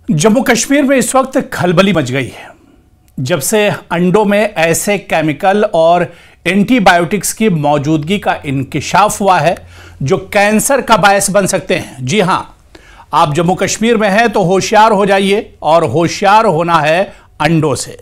जम्मू कश्मीर में इस वक्त खलबली मच गई है जब से अंडों में ऐसे केमिकल और एंटीबायोटिक्स की मौजूदगी का इंकिशाफ हुआ है जो कैंसर का बायस बन सकते हैं। जी हां, आप जम्मू कश्मीर में हैं तो होशियार हो जाइए, और होशियार होना है अंडों से।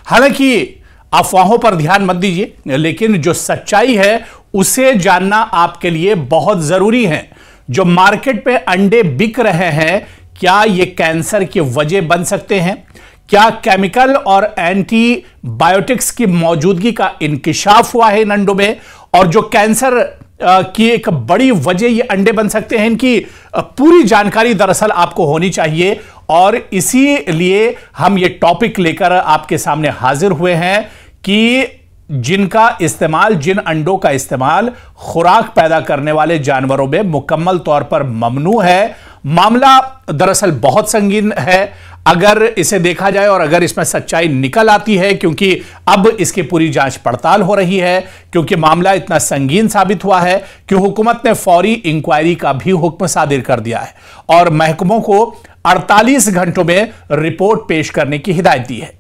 हालांकि अफवाहों पर ध्यान मत दीजिए, लेकिन जो सच्चाई है उसे जानना आपके लिए बहुत जरूरी है। जो मार्केट में अंडे बिक रहे हैं, क्या ये कैंसर की वजह बन सकते हैं? क्या केमिकल और एंटीबायोटिक्स की मौजूदगी का इंकिशाफ हुआ है इन अंडों में? और जो कैंसर की एक बड़ी वजह ये अंडे बन सकते हैं, इनकी पूरी जानकारी दरअसल आपको होनी चाहिए। और इसीलिए हम ये टॉपिक लेकर आपके सामने हाजिर हुए हैं कि जिन अंडों का इस्तेमाल खुराक पैदा करने वाले जानवरों में मुकम्मल तौर पर ममनू है। मामला दरअसल बहुत संगीन है अगर इसे देखा जाए, और अगर इसमें सच्चाई निकल आती है, क्योंकि अब इसकी पूरी जांच पड़ताल हो रही है, क्योंकि मामला इतना संगीन साबित हुआ है कि हुकूमत ने फौरी इंक्वायरी का भी हुक्म सादिर कर दिया है और महकमों को 48 घंटों में रिपोर्ट पेश करने की हिदायत दी है।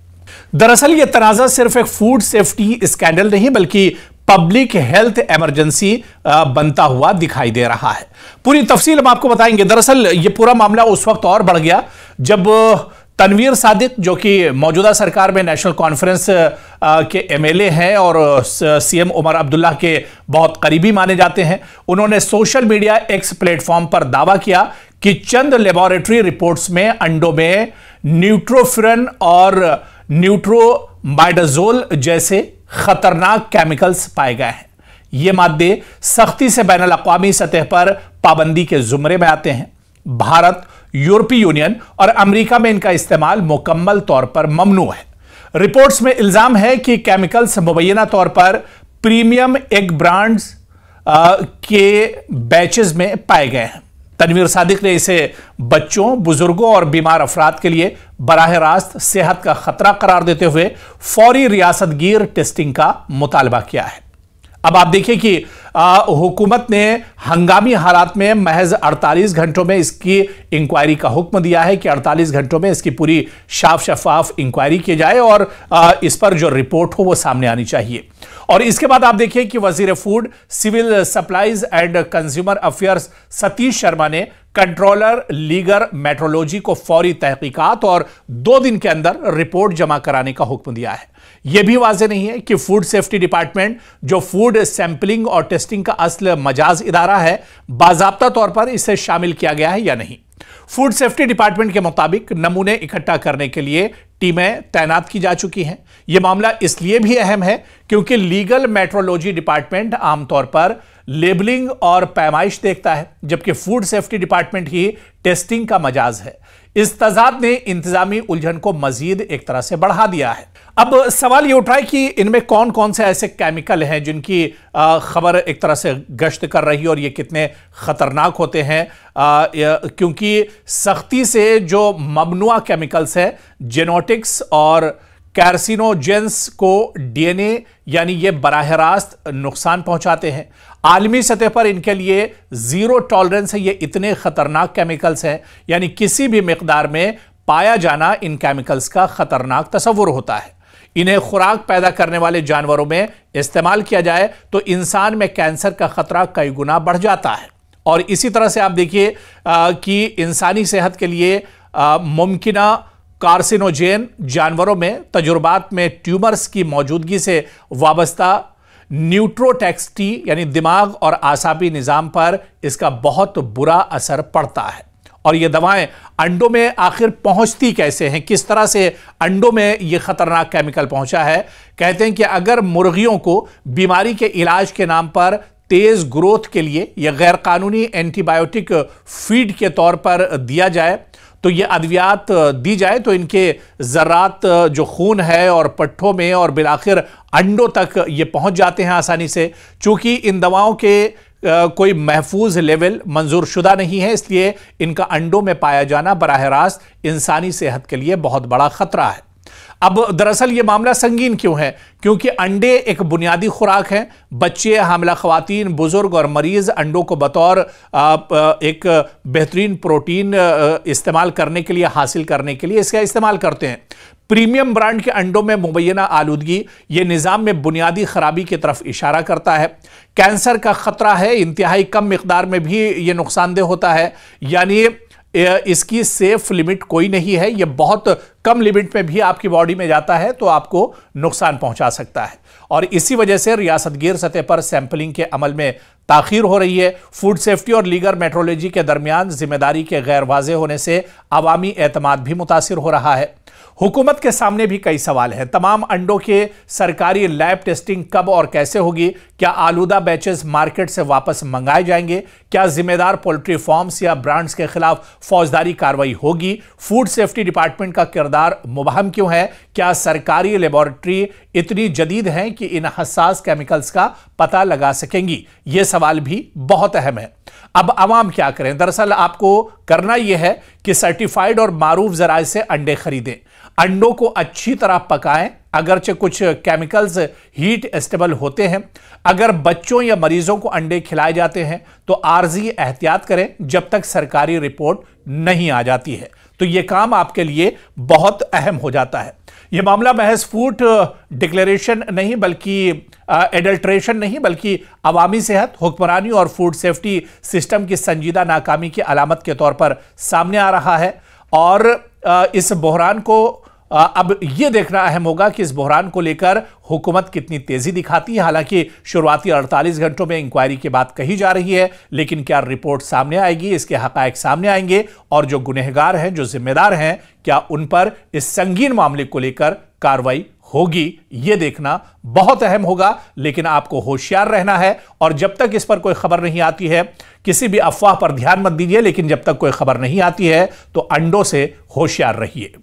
दरअसल यह तनाज़ा सिर्फ एक फूड सेफ्टी स्कैंडल नहीं बल्कि पब्लिक हेल्थ इमरजेंसी बनता हुआ दिखाई दे रहा है। पूरी तफसील हम आपको बताएंगे। दरअसल यह पूरा मामला उस वक्त और बढ़ गया जब तनवीर सादिक, जो कि मौजूदा सरकार में नेशनल कॉन्फ्रेंस के एमएलए हैं और सीएम उमर अब्दुल्ला के बहुत करीबी माने जाते हैं, उन्होंने सोशल मीडिया एक्स प्लेटफॉर्म पर दावा किया कि चंद लेबोरेटरी रिपोर्ट्स में अंडों में न्यूट्रोफिरन और न्यूट्रोमाइडाजोल जैसे खतरनाक केमिकल्स पाए गए हैं। ये मादे सख्ती से बैनुल अक़वामी सतह पर पाबंदी के जुमरे में आते हैं। भारत, यूरोपीय यूनियन और अमेरिका में इनका इस्तेमाल मुकम्मल तौर पर ममनू है। रिपोर्ट्स में इल्जाम है कि केमिकल्स मुबैना तौर पर प्रीमियम एग ब्रांड्स के बैचेस में पाए गए हैं। तनवीर सादिक ने इसे बच्चों, बुजुर्गों और बीमार अफराद के लिए बराह रास्त सेहत का खतरा करार देते हुए फौरी रियासतगीर टेस्टिंग का मुतालबा किया है। अब आप देखिए कि हुकूमत ने हंगामी हालात में महज 48 घंटों में इसकी इंक्वायरी का हुक्म दिया है कि 48 घंटों में इसकी पूरी शफाफ इंक्वायरी की जाए और इस पर जो रिपोर्ट हो वो सामने आनी चाहिए। और इसके बाद आप देखिए कि वजीर food, civil supplies and consumer affairs Satish Sharma ने कंट्रोलर लीगर मेट्रोलॉजी को फौरी तहकीकात और 2 दिन के अंदर रिपोर्ट जमा कराने का हुक्म दिया है। यह भी वाज़ेह नहीं है कि फूड सेफ्टी डिपार्टमेंट, जो फूड सैंपलिंग और टेस्टिंग का असल मजाज इदारा है, बाज़ाब्ता तौर पर इसे शामिल किया गया है या नहीं। फूड सेफ्टी डिपार्टमेंट के मुताबिक नमूने इकट्ठा करने के लिए टीमें तैनात की जा चुकी हैं। यह मामला इसलिए भी अहम है क्योंकि लीगल मेट्रोलॉजी डिपार्टमेंट आमतौर पर लेबलिंग और पैमाइश देखता है, जबकि फूड सेफ्टी डिपार्टमेंट ही टेस्टिंग का मजाज है। इस तजाद ने इंतजामी उलझन को मजीद एक तरह से बढ़ा दिया है। अब सवाल ये उठ रहा है कि इनमें कौन कौन से ऐसे केमिकल हैं जिनकी खबर एक तरह से गश्त कर रही है और ये कितने खतरनाक होते हैं, क्योंकि सख्ती से जो ममनुआ केमिकल्स हैं, जेनोटिक्स और कार्सिनोजेंस को डीएनए यानी ये बराह रास्त नुकसान पहुंचाते हैं। आलमी सतह पर इनके लिए जीरो टॉलरेंस है। ये इतने खतरनाक केमिकल्स हैं, यानी किसी भी मिकदार में पाया जाना इन केमिकल्स का खतरनाक तस्वुर होता है। इन्हें खुराक पैदा करने वाले जानवरों में इस्तेमाल किया जाए तो इंसान में कैंसर का खतरा कई गुना बढ़ जाता है। और इसी तरह से आप देखिए कि इंसानी सेहत के लिए मुमकिना कार्सिनोजेन जानवरों में तजुर्बात में ट्यूमर्स की मौजूदगी से वाबस्ता न्यूट्रोटॉक्सिटी यानी दिमाग और आसाबी निज़ाम पर इसका बहुत बुरा असर पड़ता है। और ये दवाएं अंडों में आखिर पहुंचती कैसे हैं, किस तरह से अंडों में ये खतरनाक केमिकल पहुंचा है? कहते हैं कि अगर मुर्गियों को बीमारी के इलाज के नाम पर तेज ग्रोथ के लिए यह गैर कानूनी एंटीबायोटिक फीड के तौर पर दिया जाए, तो ये अद्वियात दी जाए तो इनके ज़र्रात जो खून है और पट्ठों में और बिलाखिर अंडों तक ये पहुंच जाते हैं आसानी से। चूंकि इन दवाओं के कोई महफूज लेवल मंजूर शुदा नहीं है, इसलिए इनका अंडों में पाया जाना बराह रास्त इंसानी सेहत के लिए बहुत बड़ा खतरा है। अब दरअसल ये मामला संगीन क्यों है? क्योंकि अंडे एक बुनियादी खुराक है। बच्चे, हामिला खवातीन, बुजुर्ग और मरीज अंडों को बतौर एक बेहतरीन प्रोटीन इस्तेमाल करने के लिए, हासिल करने के लिए इसका इस्तेमाल करते हैं। प्रीमियम ब्रांड के अंडों में मुबैना आलूदगी ये निज़ाम में बुनियादी खराबी की तरफ इशारा करता है। कैंसर का खतरा है, इंतहाई कम मिकदार में भी ये नुकसानदेह होता है, यानी इसकी सेफ लिमिट कोई नहीं है। यह बहुत कम लिमिट में भी आपकी बॉडी में जाता है तो आपको नुकसान पहुंचा सकता है। और इसी वजह से रियासतगीर सतह पर सैंपलिंग के अमल में ताखीर हो रही है। फूड सेफ्टी और लीगर मेट्रोलॉजी के दरमियान जिम्मेदारी के गैर वाज़े होने से अवामी एतमाद भी मुतासिर हो रहा है। हुकूमत के सामने भी कई सवाल हैं। तमाम अंडों के सरकारी लैब टेस्टिंग कब और कैसे होगी? क्या आलूदा बैचेस मार्केट से वापस मंगाए जाएंगे? क्या जिम्मेदार पोल्ट्री फार्म्स या ब्रांड्स के खिलाफ फौजदारी कार्रवाई होगी? फूड सेफ्टी डिपार्टमेंट का किरदार मुबहम क्यों है? क्या सरकारी लेबोरेटरी इतनी जदीद हैं कि इन हसास केमिकल्स का पता लगा सकेंगी? ये सवाल भी बहुत अहम है। अब अवाम क्या करें? दरअसल आपको करना यह है कि सर्टिफाइड और मारूफ जराए से अंडे खरीदें, अंडों को अच्छी तरह पकाएं, अगरचे कुछ केमिकल्स हीट एस्टेबल होते हैं। अगर बच्चों या मरीजों को अंडे खिलाए जाते हैं तो आर्जी एहतियात करें जब तक सरकारी रिपोर्ट नहीं आ जाती है, तो यह काम आपके लिए बहुत अहम हो जाता है। यह मामला महज फूड डिक्लेरेशन नहीं बल्कि एडल्ट्रेशन नहीं बल्कि अवामी सेहत, हुक्मरानी और फूड सेफ्टी सिस्टम की संजीदा नाकामी की अलामत के तौर पर सामने आ रहा है। और इस बहरान को अब यह देखना अहम होगा कि इस बहरान को लेकर हुकूमत कितनी तेजी दिखाती है। हालांकि शुरुआती 48 घंटों में इंक्वायरी की बात कही जा रही है, लेकिन क्या रिपोर्ट सामने आएगी, इसके हकायक सामने आएंगे और जो गुनहगार हैं, जो जिम्मेदार हैं, क्या उन पर इस संगीन मामले को लेकर कार्रवाई होगी? यह देखना बहुत अहम होगा। लेकिन आपको होशियार रहना है और जब तक इस पर कोई खबर नहीं आती है, किसी भी अफवाह पर ध्यान मत दीजिए, लेकिन जब तक कोई खबर नहीं आती है तो अंडों से होशियार रहिए।